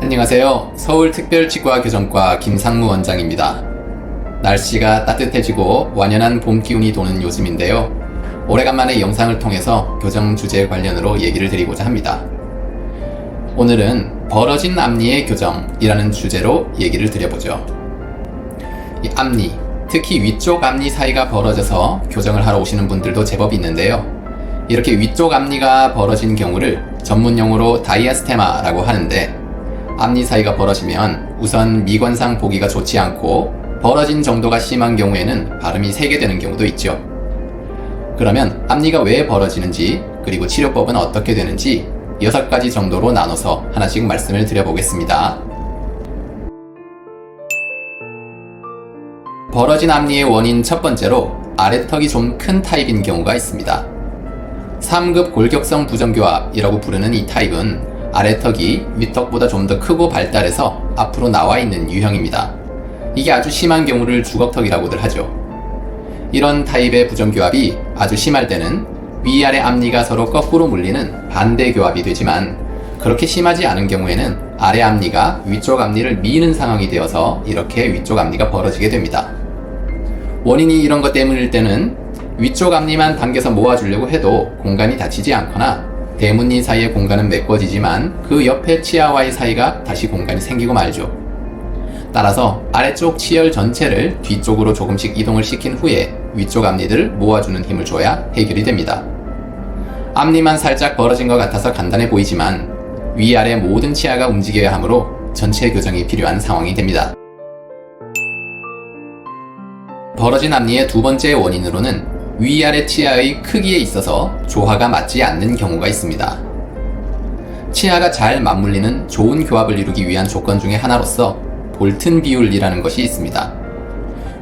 안녕하세요. 서울특별치과교정과 김상무 원장입니다. 날씨가 따뜻해지고 완연한 봄 기운이 도는 요즘인데요. 오래간만에 영상을 통해서 교정 주제 관련으로 얘기를 드리고자 합니다. 오늘은 벌어진 앞니의 교정이라는 주제로 얘기를 드려보죠. 이 앞니, 특히 위쪽 앞니 사이가 벌어져서 교정을 하러 오시는 분들도 제법 있는데요. 이렇게 위쪽 앞니가 벌어진 경우를 전문용어로 다이아스테마라고 하는데, 앞니 사이가 벌어지면 우선 미관상 보기가 좋지 않고 벌어진 정도가 심한 경우에는 발음이 세게 되는 경우도 있죠. 그러면 앞니가 왜 벌어지는지, 그리고 치료법은 어떻게 되는지 6가지 정도로 나눠서 하나씩 말씀을 드려보겠습니다. 벌어진 앞니의 원인 첫 번째로 아래턱이 좀 큰 타입인 경우가 있습니다. 3급 골격성 부정교합이라고 부르는 이 타입은 아래턱이 윗턱보다 좀 더 크고 발달해서 앞으로 나와 있는 유형입니다. 이게 아주 심한 경우를 주걱턱이라고들 하죠. 이런 타입의 부정교합이 아주 심할 때는 위아래 앞니가 서로 거꾸로 물리는 반대교합이 되지만, 그렇게 심하지 않은 경우에는 아래 앞니가 위쪽 앞니를 미는 상황이 되어서 이렇게 위쪽 앞니가 벌어지게 됩니다. 원인이 이런 것 때문일 때는 위쪽 앞니만 당겨서 모아주려고 해도 공간이 닫히지 않거나 대문니 사이의 공간은 메꿔지지만 그 옆에 치아와의 사이가 다시 공간이 생기고 말죠. 따라서 아래쪽 치열 전체를 뒤쪽으로 조금씩 이동을 시킨 후에 위쪽 앞니들을 모아주는 힘을 줘야 해결이 됩니다. 앞니만 살짝 벌어진 것 같아서 간단해 보이지만 위아래 모든 치아가 움직여야 하므로 전체 교정이 필요한 상황이 됩니다. 벌어진 앞니의 두 번째 원인으로는 위아래 치아의 크기에 있어서 조화가 맞지 않는 경우가 있습니다. 치아가 잘 맞물리는 좋은 교합을 이루기 위한 조건 중에 하나로서 볼튼 비율이라는 것이 있습니다.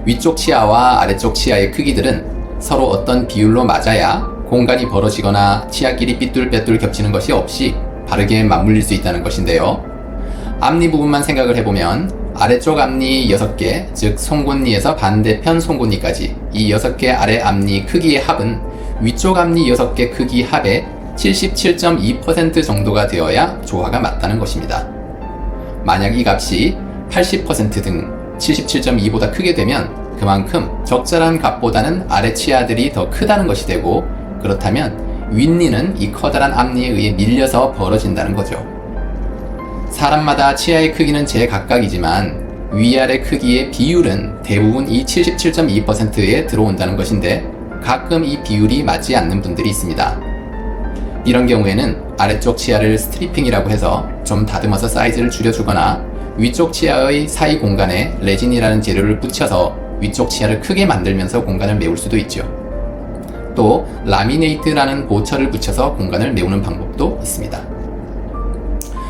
위쪽 치아와 아래쪽 치아의 크기들은 서로 어떤 비율로 맞아야 공간이 벌어지거나 치아끼리 삐뚤빼뚤 겹치는 것이 없이 바르게 맞물릴 수 있다는 것인데요. 앞니 부분만 생각을 해보면 아래쪽 앞니 6개, 즉 송곳니에서 반대편 송곳니까지 이 6개 아래 앞니 크기의 합은 위쪽 앞니 6개 크기 합의 77.2% 정도가 되어야 조화가 맞다는 것입니다. 만약 이 값이 80% 등 77.2보다 크게 되면 그만큼 적절한 값보다는 아래 치아들이 더 크다는 것이 되고, 그렇다면 윗니는 이 커다란 앞니에 의해 밀려서 벌어진다는 거죠. 사람마다 치아의 크기는 제각각이지만 위아래 크기의 비율은 대부분 이 77.2%에 들어온다는 것인데, 가끔 이 비율이 맞지 않는 분들이 있습니다. 이런 경우에는 아래쪽 치아를 스트리핑이라고 해서 좀 다듬어서 사이즈를 줄여주거나 위쪽 치아의 사이 공간에 레진이라는 재료를 붙여서 위쪽 치아를 크게 만들면서 공간을 메울 수도 있죠. 또 라미네이트라는 보철을 붙여서 공간을 메우는 방법도 있습니다.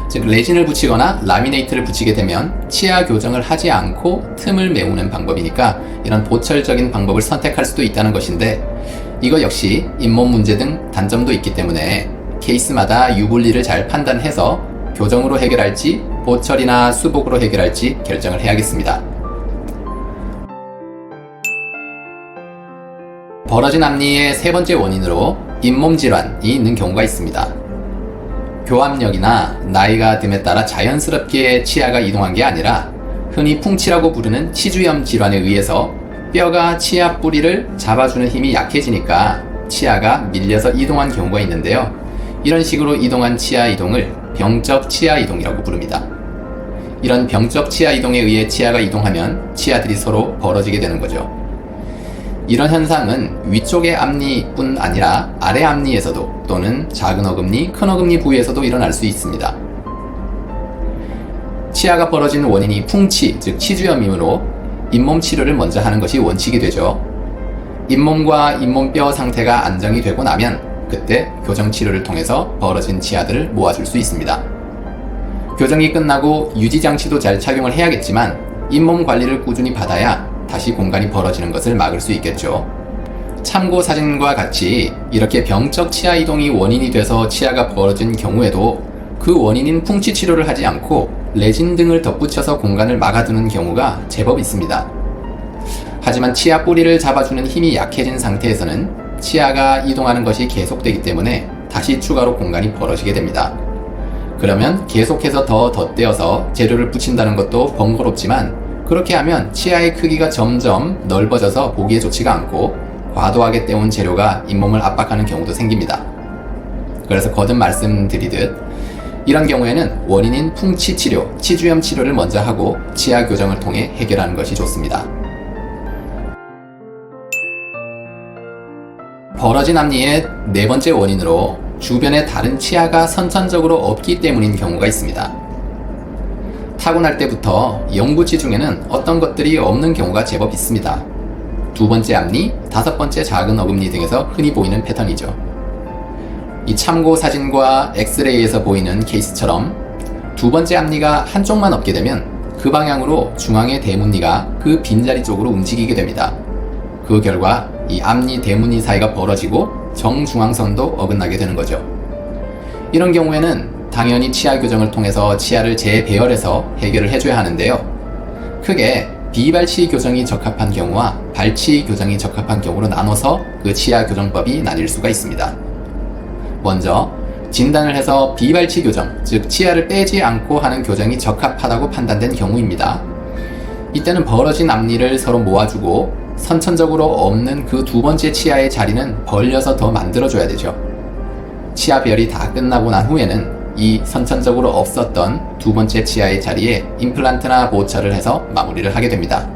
즉, 레진을 붙이거나 라미네이트를 붙이게 되면 치아 교정을 하지 않고 틈을 메우는 방법이니까 이런 보철적인 방법을 선택할 수도 있다는 것인데, 이거 역시 잇몸 문제 등 단점도 있기 때문에 케이스마다 유불리를 잘 판단해서 교정으로 해결할지 보철이나 수복으로 해결할지 결정을 해야겠습니다. 벌어진 앞니의 세 번째 원인으로 잇몸 질환이 있는 경우가 있습니다. 교합력이나 나이가 듦에 따라 자연스럽게 치아가 이동한 게 아니라 흔히 풍치라고 부르는 치주염 질환에 의해서 뼈가 치아 뿌리를 잡아주는 힘이 약해지니까 치아가 밀려서 이동한 경우가 있는데요. 이런 식으로 이동한 치아 이동을 병적 치아 이동이라고 부릅니다. 이런 병적 치아 이동에 의해 치아가 이동하면 치아들이 서로 벌어지게 되는 거죠. 이런 현상은 위쪽의 앞니뿐 아니라 아래 앞니에서도 또는 작은 어금니, 큰 어금니 부위에서도 일어날 수 있습니다. 치아가 벌어지는 원인이 풍치, 즉 치주염이므로 잇몸 치료를 먼저 하는 것이 원칙이 되죠. 잇몸과 잇몸뼈 상태가 안정이 되고 나면 그때 교정 치료를 통해서 벌어진 치아들을 모아줄 수 있습니다. 교정이 끝나고 유지장치도 잘 착용을 해야겠지만 잇몸 관리를 꾸준히 받아야 다시 공간이 벌어지는 것을 막을 수 있겠죠. 참고 사진과 같이 이렇게 병적 치아 이동이 원인이 돼서 치아가 벌어진 경우에도 그 원인인 풍치 치료를 하지 않고 레진 등을 덧붙여서 공간을 막아두는 경우가 제법 있습니다. 하지만 치아 뿌리를 잡아주는 힘이 약해진 상태에서는 치아가 이동하는 것이 계속되기 때문에 다시 추가로 공간이 벌어지게 됩니다. 그러면 계속해서 더 덧대어서 재료를 붙인다는 것도 번거롭지만 그렇게 하면 치아의 크기가 점점 넓어져서 보기에 좋지가 않고 과도하게 떼운 재료가 잇몸을 압박하는 경우도 생깁니다. 그래서 거듭 말씀드리듯 이런 경우에는 원인인 풍치 치료, 치주염 치료를 먼저 하고 치아 교정을 통해 해결하는 것이 좋습니다. 벌어진 앞니의 네 번째 원인으로 주변에 다른 치아가 선천적으로 없기 때문인 경우가 있습니다. 타고날 때부터 영구치 중에는 어떤 것들이 없는 경우가 제법 있습니다. 두 번째 앞니, 다섯 번째 작은 어금니 등에서 흔히 보이는 패턴이죠. 이 참고 사진과 엑스레이에서 보이는 케이스처럼 두 번째 앞니가 한쪽만 없게 되면 그 방향으로 중앙의 대문니가 그 빈자리 쪽으로 움직이게 됩니다. 그 결과 이 앞니 대문니 사이가 벌어지고 정중앙선도 어긋나게 되는 거죠. 이런 경우에는 당연히 치아 교정을 통해서 치아를 재배열해서 해결을 해줘야 하는데요. 크게 비발치 교정이 적합한 경우와 발치 교정이 적합한 경우로 나눠서 그 치아 교정법이 나뉠 수가 있습니다. 먼저 진단을 해서 비발치 교정, 즉 치아를 빼지 않고 하는 교정이 적합하다고 판단된 경우입니다. 이때는 벌어진 앞니를 서로 모아주고 선천적으로 없는 그 두 번째 치아의 자리는 벌려서 더 만들어줘야 되죠. 치아 배열이 다 끝나고 난 후에는 이 선천적으로 없었던 두 번째 치아의 자리에 임플란트나 보철을 해서 마무리를 하게 됩니다.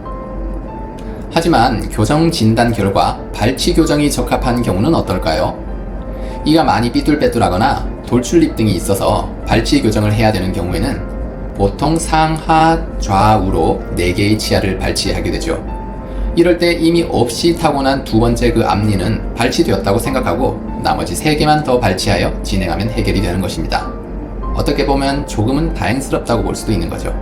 하지만 교정 진단 결과 발치 교정이 적합한 경우는 어떨까요? 이가 많이 삐뚤빼뚤하거나 돌출입 등이 있어서 발치 교정을 해야 되는 경우에는 보통 상하 좌우로 4개의 치아를 발치하게 되죠. 이럴 때 이미 없이 타고난 두 번째 그 앞니는 발치되었다고 생각하고 나머지 3개만 더 발치하여 진행하면 해결이 되는 것입니다. 어떻게 보면 조금은 다행스럽다고 볼 수도 있는 거죠.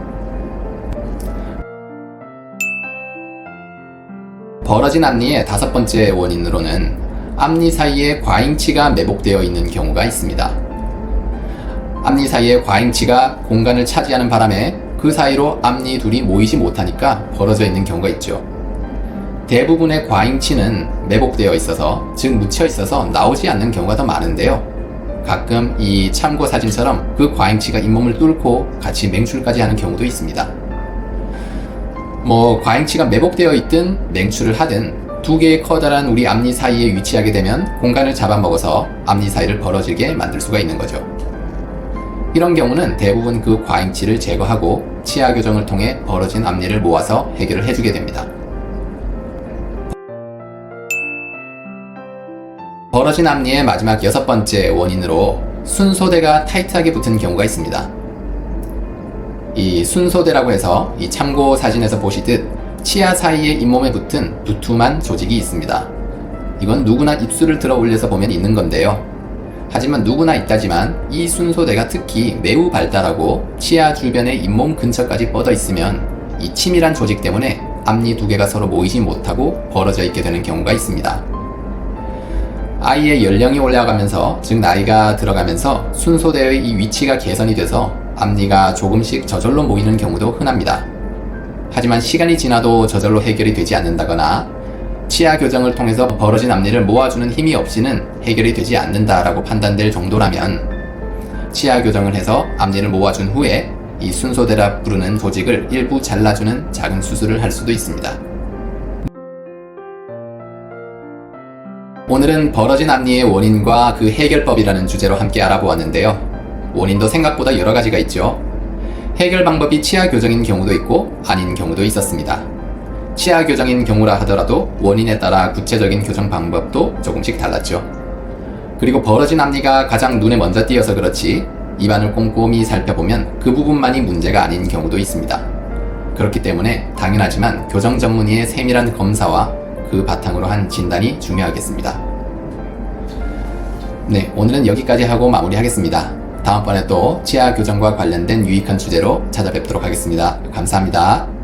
벌어진 앞니의 다섯 번째 원인으로는 앞니 사이에 과잉치가 매복되어 있는 경우가 있습니다. 앞니 사이에 과잉치가 공간을 차지하는 바람에 그 사이로 앞니 둘이 모이지 못하니까 벌어져 있는 경우가 있죠. 대부분의 과잉치는 매복되어 있어서, 즉 묻혀 있어서 나오지 않는 경우가 더 많은데요. 가끔 이 참고 사진처럼 그 과잉치가 잇몸을 뚫고 같이 맹출까지 하는 경우도 있습니다. 과잉치가 매복되어 있든 맹출을 하든 두 개의 커다란 우리 앞니 사이에 위치하게 되면 공간을 잡아먹어서 앞니 사이를 벌어지게 만들 수가 있는 거죠. 이런 경우는 대부분 그 과잉치를 제거하고 치아 교정을 통해 벌어진 앞니를 모아서 해결을 해주게 됩니다. 벌어진 앞니의 마지막 여섯 번째 원인으로 순소대가 타이트하게 붙은 경우가 있습니다. 이 순소대라고 해서 이 참고 사진에서 보시듯 치아 사이에 잇몸에 붙은 두툼한 조직이 있습니다. 이건 누구나 입술을 들어 올려서 보면 있는 건데요. 하지만 누구나 있다지만 이 순소대가 특히 매우 발달하고 치아 주변의 잇몸 근처까지 뻗어 있으면 이 치밀한 조직 때문에 앞니 두 개가 서로 모이지 못하고 벌어져 있게 되는 경우가 있습니다. 아이의 연령이 올라가면서, 즉 나이가 들어가면서 순소대의 이 위치가 개선이 돼서 앞니가 조금씩 저절로 모이는 경우도 흔합니다. 하지만 시간이 지나도 저절로 해결이 되지 않는다거나 치아 교정을 통해서 벌어진 앞니를 모아주는 힘이 없이는 해결이 되지 않는다라고 판단될 정도라면 치아 교정을 해서 앞니를 모아준 후에 이 순소대라 부르는 조직을 일부 잘라주는 작은 수술을 할 수도 있습니다. 오늘은 벌어진 앞니의 원인과 그 해결법이라는 주제로 함께 알아보았는데요. 원인도 생각보다 여러 가지가 있죠. 해결 방법이 치아 교정인 경우도 있고 아닌 경우도 있었습니다. 치아 교정인 경우라 하더라도 원인에 따라 구체적인 교정 방법도 조금씩 달랐죠. 그리고 벌어진 앞니가 가장 눈에 먼저 띄어서 그렇지 입안을 꼼꼼히 살펴보면 그 부분만이 문제가 아닌 경우도 있습니다. 그렇기 때문에 당연하지만 교정 전문의의 세밀한 검사와 그 바탕으로 한 진단이 중요하겠습니다. 네, 오늘은 여기까지 하고 마무리하겠습니다. 다음번에 또 치아 교정과 관련된 유익한 주제로 찾아뵙도록 하겠습니다. 감사합니다.